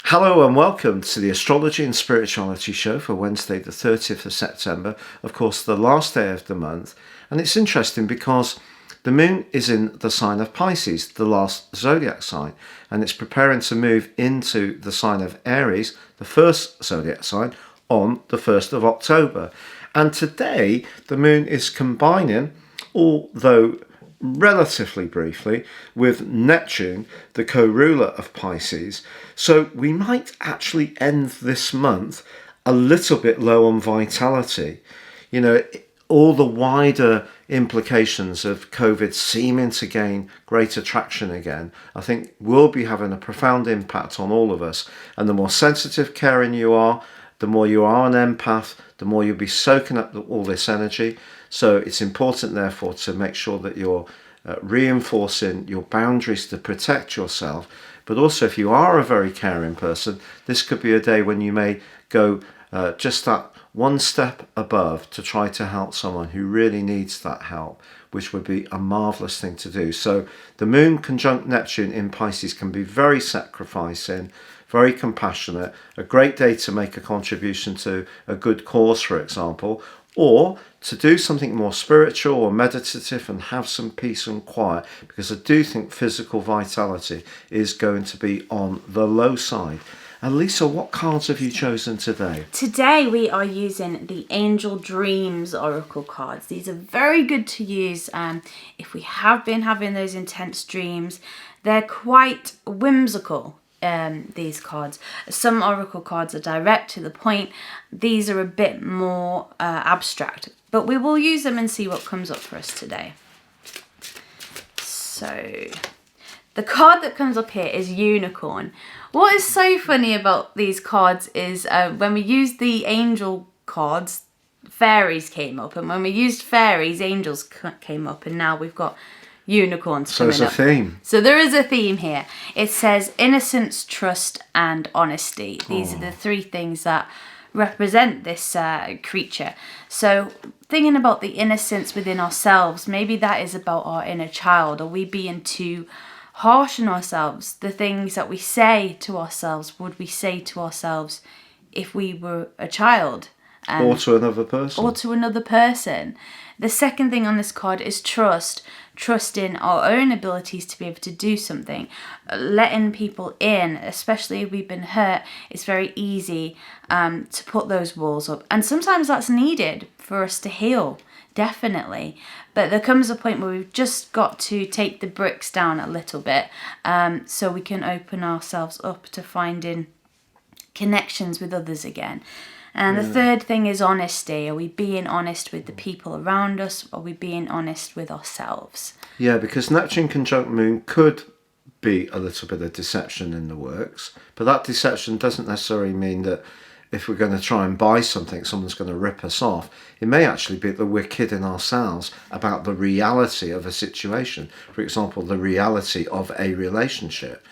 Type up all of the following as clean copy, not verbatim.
Hello and welcome to the Astrology and Spirituality show for Wednesday the 30th of September, of course the last day of the month. And it's interesting because the moon is in the sign of Pisces, the last zodiac sign, and it's preparing to move into the sign of Aries, the first zodiac sign, on the 1st of October. And today the moon is combining, although relatively briefly, with Neptune, the co-ruler of Pisces. So we might actually end this month a little bit low on vitality. You know, all the wider implications of COVID seeming to gain greater traction again, I think will be having a profound impact on all of us. And the more sensitive, caring you are, the more you are an empath, the more you'll be soaking up all this energy. So it's important, therefore, to make sure that you're reinforcing your boundaries to protect yourself. But also, if you are a very caring person, this could be a day when you may go just that one step above to try to help someone who really needs that help, which would be a marvellous thing to do. So the moon conjunct Neptune in Pisces can be very sacrificing, very compassionate, a great day to make a contribution to a good cause, for example, or to do something more spiritual or meditative and have some peace and quiet, because I do think physical vitality is going to be on the low side. And Lisa, what cards have you chosen today? Today we are using the Angel Dreams Oracle cards. These are very good to use if we have been having those intense dreams. They're quite whimsical. These cards. Some oracle cards are direct to the point. These are a bit more abstract, but we will use them and see what comes up for us today. So the card that comes up here is Unicorn. What is so funny about these cards is when we used the angel cards, fairies came up, and when we used fairies, angels came up, and now we've got unicorns coming up. So there's a theme. So there is a theme here. It says innocence, trust, and honesty. These are the three things that represent this creature. So thinking about the innocence within ourselves, maybe that is about our inner child. Are we being too harsh on ourselves? The things that we say to ourselves, would we say to ourselves if we were a child? Or to another person. Or to another person. The second thing on this card is trust. Trust in our own abilities to be able to do something. Letting people in, especially if we've been hurt, it's very easy to put those walls up. And sometimes that's needed for us to heal, definitely. But there comes a point where we've just got to take the bricks down a little bit so we can open ourselves up to finding connections with others again. And the third thing is honesty. Are we being honest with the people around us? Are we being honest with ourselves? Yeah, because Neptune conjunct Moon could be a little bit of deception in the works, but that deception doesn't necessarily mean that if we're going to try and buy something, someone's going to rip us off. It may actually be that we're kidding ourselves about the reality of a situation. For example, the reality of a relationship.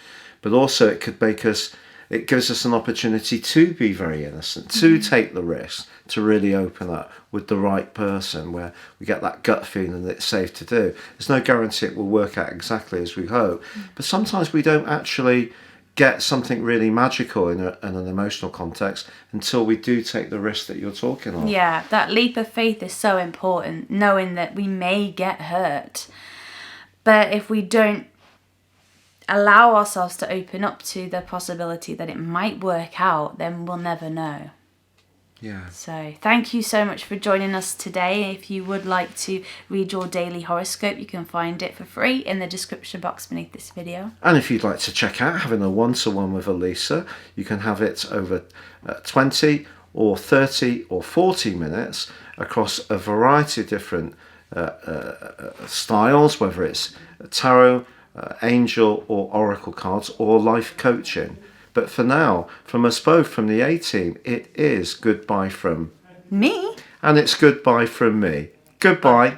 But also it could make us... It gives us an opportunity to be very innocent, to take the risk, to really open up with the right person where we get that gut feeling that it's safe to do. There's no guarantee it will work out exactly as we hope, but sometimes we don't actually get something really magical in an emotional context until we do take the risk that you're talking of. Yeah, that leap of faith is so important, knowing that we may get hurt. But if we don't allow ourselves to open up to the possibility that it might work out, then we'll never know. Yeah. So thank you so much for joining us today. If you would like to read your daily horoscope, you can find it for free in the description box beneath this video. And if you'd like to check out having a one-to-one with Elisa, you can have it over 20 or 30 or 40 minutes across a variety of different styles, whether it's tarot, angel or oracle cards, or life coaching. But for now, from us both, from the A-team, it is goodbye from me, and it's goodbye from me. Goodbye.